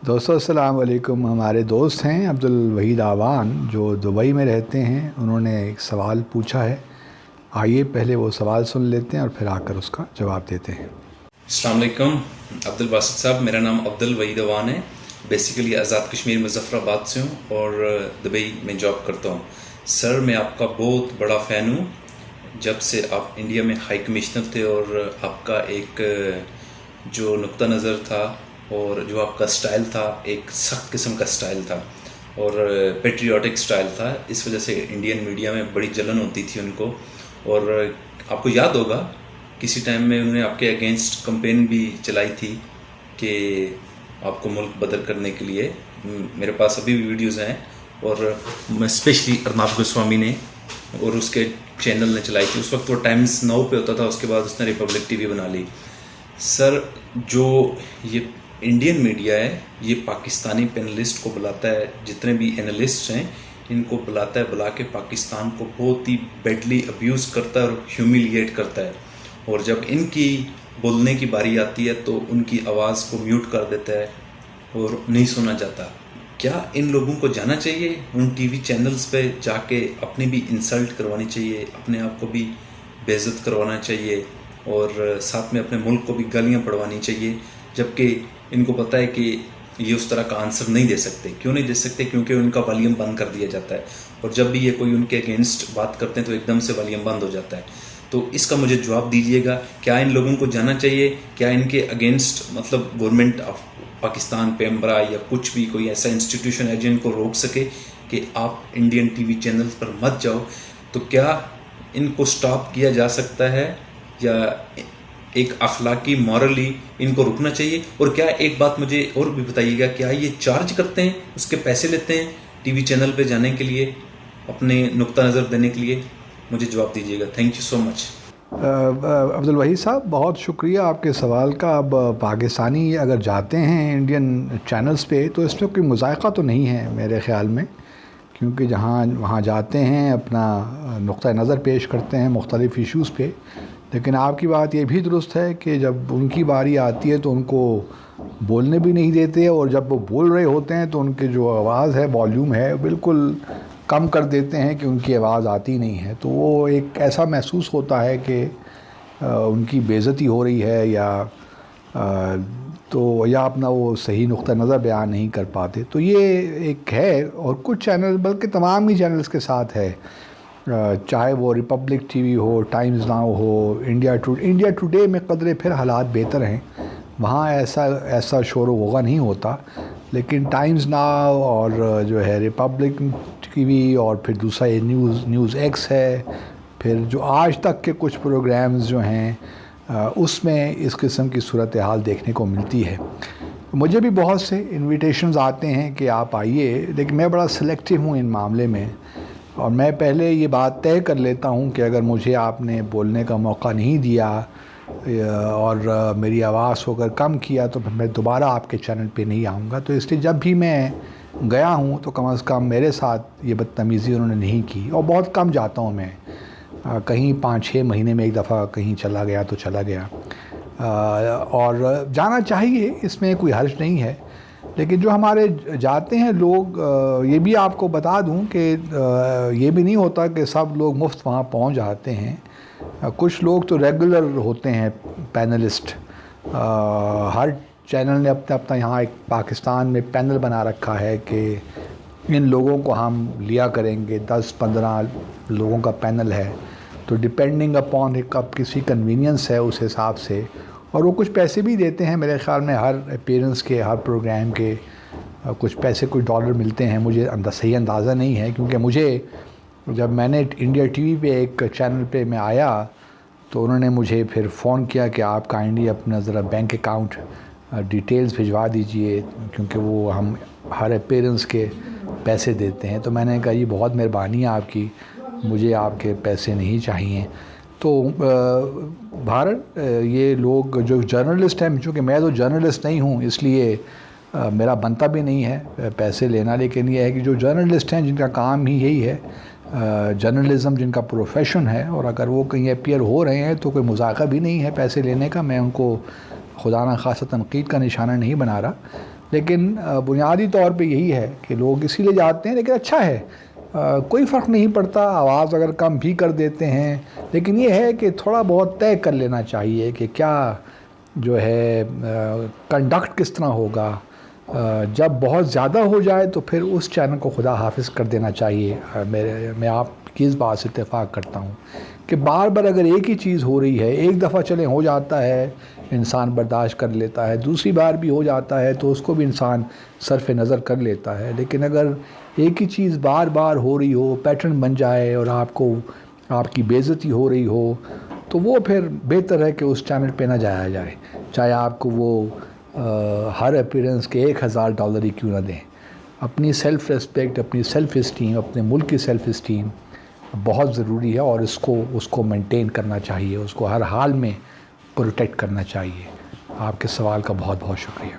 دوستو السلام علیکم. ہمارے دوست ہیں عبدالوحید آوان جو دبئی میں رہتے ہیں. انہوں نے ایک سوال پوچھا ہے. آئیے پہلے وہ سوال سن لیتے ہیں اور پھر آ کر اس کا جواب دیتے ہیں. السلام علیکم عبدالباسط صاحب. میرا نام عبدالوحید آوان ہے. بیسیکلی آزاد کشمیر مظفر آباد سے ہوں اور دبئی میں جاب کرتا ہوں. سر میں آپ کا بہت بڑا فین ہوں. جب سے آپ انڈیا میں ہائی کمشنر تھے اور آپ کا ایک جو نقطہ نظر تھا اور جو آپ کا سٹائل تھا ایک سخت قسم کا سٹائل تھا اور پیٹریوٹک سٹائل تھا. اس وجہ سے انڈین میڈیا میں بڑی جلن ہوتی تھی ان کو. اور آپ کو یاد ہوگا کسی ٹائم میں انہوں نے آپ کے اگینسٹ کمپین بھی چلائی تھی کہ آپ کو ملک بدر کرنے کے لیے. میرے پاس ابھی بھی ویڈیوز ہیں اور اسپیشلی ارناب گوسوامی نے اور اس کے چینل نے چلائی تھی. اس وقت وہ ٹائمز نو پہ ہوتا تھا, اس کے بعد اس نے ریپبلک ٹی وی بنا لی. سر جو یہ انڈین میڈیا ہے یہ پاکستانی پینلسٹ کو بلاتا ہے, جتنے بھی اینالسٹ ہیں ان کو بلاتا ہے, بلا کے پاکستان کو بہت ہی بیڈلی ابیوز کرتا ہے اور ہیومیلیٹ کرتا ہے. اور جب ان کی بولنے کی باری آتی ہے تو ان کی آواز کو میوٹ کر دیتا ہے اور نہیں سنا جاتا. کیا ان لوگوں کو جانا چاہیے ان ٹی وی چینلز پہ جا کے اپنی بھی انسلٹ کروانی چاہیے, اپنے آپ کو بھی بے عزت کروانا چاہیے اور ساتھ میں اپنے ملک کو بھی گالیاں پڑوانی چاہیے, جبکہ ان کو پتہ ہے کہ یہ اس طرح کا آنسر نہیں دے سکتے. کیوں نہیں دے سکتے؟ کیونکہ ان کا والیوم بند کر دیا جاتا ہے اور جب بھی یہ کوئی ان کے اگینسٹ بات کرتے ہیں تو ایک دم سے والیوم بند ہو جاتا ہے. تو اس کا مجھے جواب دیجیے گا, کیا ان لوگوں کو جانا چاہیے؟ کیا ان کے اگینسٹ مطلب گورنمنٹ آف پاکستان پیمبرا یا کچھ بھی کوئی ایسا انسٹیٹیوشن ہے جن کو روک سکے کہ آپ انڈین ٹی وی چینلز پر مت جاؤ؟ تو کیا ان کو سٹاپ کیا جا سکتا ہے یا ایک اخلاقی مورلی ان کو رکنا چاہیے؟ اور کیا ایک بات مجھے اور بھی بتائیے گا, کیا یہ چارج کرتے ہیں, اس کے پیسے لیتے ہیں ٹی وی چینل پہ جانے کے لیے, اپنے نقطہ نظر دینے کے لیے؟ مجھے جواب دیجیے گا. تھینک یو سو مچ. عبدالوحید صاحب بہت شکریہ آپ کے سوال کا. اب پاکستانی اگر جاتے ہیں انڈین چینلز پہ تو اس میں کوئی مذائقہ تو نہیں ہے میرے خیال میں, کیونکہ جہاں وہاں جاتے ہیں اپنا نقطہ نظر پیش کرتے ہیں مختلف ایشوز پہ. لیکن آپ کی بات یہ بھی درست ہے کہ جب ان کی باری آتی ہے تو ان کو بولنے بھی نہیں دیتے, اور جب وہ بول رہے ہوتے ہیں تو ان کی جو آواز ہے والیوم ہے بالکل کم کر دیتے ہیں کہ ان کی آواز آتی نہیں ہے. تو وہ ایک ایسا محسوس ہوتا ہے کہ ان کی بے عزتی ہو رہی ہے یا اپنا وہ صحیح نقطہ نظر بیان نہیں کر پاتے. تو یہ ایک ہے, اور کچھ چینل بلکہ تمام ہی چینلز کے ساتھ ہے, چاہے وہ republic T V who, Times now who, India today میں قدرے پھر حالات بہتر ہیں, وہاں ایسا شور و غوغا نہیں ہوتا. لیکن ٹائمز ناؤ اور جو ہے ریپبلک ٹی وی اور پھر دوسرا یہ نیوز ایکس ہے, پھر جو آج تک کے کچھ پروگرامز جو ہیں اس میں اس قسم کی صورتحال دیکھنے کو ملتی ہے. مجھے بھی بہت سے انویٹیشنز آتے ہیں کہ آپ آئیے, لیکن میں بڑا سلیکٹیو ہوں ان معاملے میں, اور میں پہلے یہ بات طے کر لیتا ہوں کہ اگر مجھے آپ نے بولنے کا موقع نہیں دیا اور میری آواز کو اگر کم کیا تو میں دوبارہ آپ کے چینل پہ نہیں آؤں گا. تو اس لیے جب بھی میں گیا ہوں تو کم از کم میرے ساتھ یہ بدتمیزی انہوں نے نہیں کی, اور بہت کم جاتا ہوں میں, کہیں 5-6 مہینے میں ایک دفعہ کہیں چلا گیا تو چلا گیا, اور جانا چاہیے, اس میں کوئی حرج نہیں ہے. لیکن جو ہمارے جاتے ہیں لوگ, یہ بھی آپ کو بتا دوں کہ یہ بھی نہیں ہوتا کہ سب لوگ مفت وہاں پہنچ جاتے ہیں. کچھ لوگ تو ریگولر ہوتے ہیں پینلسٹ. ہر چینل نے اپنا یہاں ایک پاکستان میں پینل بنا رکھا ہے کہ ان لوگوں کو ہم لیا کریں گے, 10-15 لوگوں کا پینل ہے. تو ڈپینڈنگ اپون اب کسی کنوینئنس ہے اس حساب سے, اور وہ کچھ پیسے بھی دیتے ہیں میرے خیال میں ہر اپیرنس کے, ہر پروگرام کے کچھ پیسے, کچھ ڈالر ملتے ہیں. مجھے صحیح اندازہ نہیں ہے, کیونکہ مجھے جب میں نے انڈیا ٹی وی پہ ایک چینل پہ میں آیا تو انہوں نے مجھے پھر فون کیا کہ آپ کائنڈلی اپنا ذرا بینک اکاؤنٹ ڈیٹیلز بھجوا دیجئے, کیونکہ وہ ہم ہر اپیرنس کے پیسے دیتے ہیں. تو میں نے کہا یہ بہت مہربانی ہے آپ کی, مجھے آپ کے پیسے نہیں چاہیے. تو بھارت یہ لوگ جو جرنلسٹ ہیں, چونکہ میں تو جرنلسٹ نہیں ہوں اس لیے میرا بنتا بھی نہیں ہے پیسے لینا, لیکن یہ ہے کہ جو جرنلسٹ ہیں جن کا کام ہی یہی ہے, جرنلزم جن کا پروفیشن ہے, اور اگر وہ کہیں اپیئر ہو رہے ہیں تو کوئی مذاقہ بھی نہیں ہے پیسے لینے کا. میں ان کو خدا نخواستہ تنقید کا نشانہ نہیں بنا رہا. لیکن بنیادی طور پہ یہی ہے کہ لوگ اسی لیے جاتے ہیں، لیکن اچھا ہے، کوئی فرق نہیں پڑتا، آواز اگر کم بھی کر دیتے ہیں، لیکن یہ ہے کہ تھوڑا بہت طے کر لینا چاہیے کہ کیا جو ہے کنڈکٹ کس طرح ہوگا۔ جب بہت زیادہ ہو جائے تو پھر اس چینل کو خدا حافظ کر دینا چاہیے۔ میں آپ کی اس بات سے اتفاق کرتا ہوں کہ بار بار اگر ایک ہی چیز ہو رہی ہے، ایک دفعہ چلیں ہو جاتا ہے، انسان برداشت کر لیتا ہے، دوسری بار بھی ہو جاتا ہے تو اس کو بھی انسان صرف نظر کر لیتا ہے، لیکن اگر ایک ہی چیز بار بار ہو رہی ہو، پیٹرن بن جائے اور آپ کی بے عزتی ہو رہی ہو، تو وہ پھر بہتر ہے کہ اس چینل پہ نہ جایا جائے، چاہے آپ کو وہ ہر اپیرنس کے $1000 ہی کیوں نہ دیں۔ اپنی سیلف ریسپیکٹ، اپنی سیلف اسٹیم، اپنے ملک کی سیلف اسٹیم بہت ضروری ہے، اور اس کو مینٹین کرنا چاہیے، اس کو ہر حال میں پروٹیکٹ کرنا چاہیے۔ آپ کے سوال کا بہت بہت شکریہ۔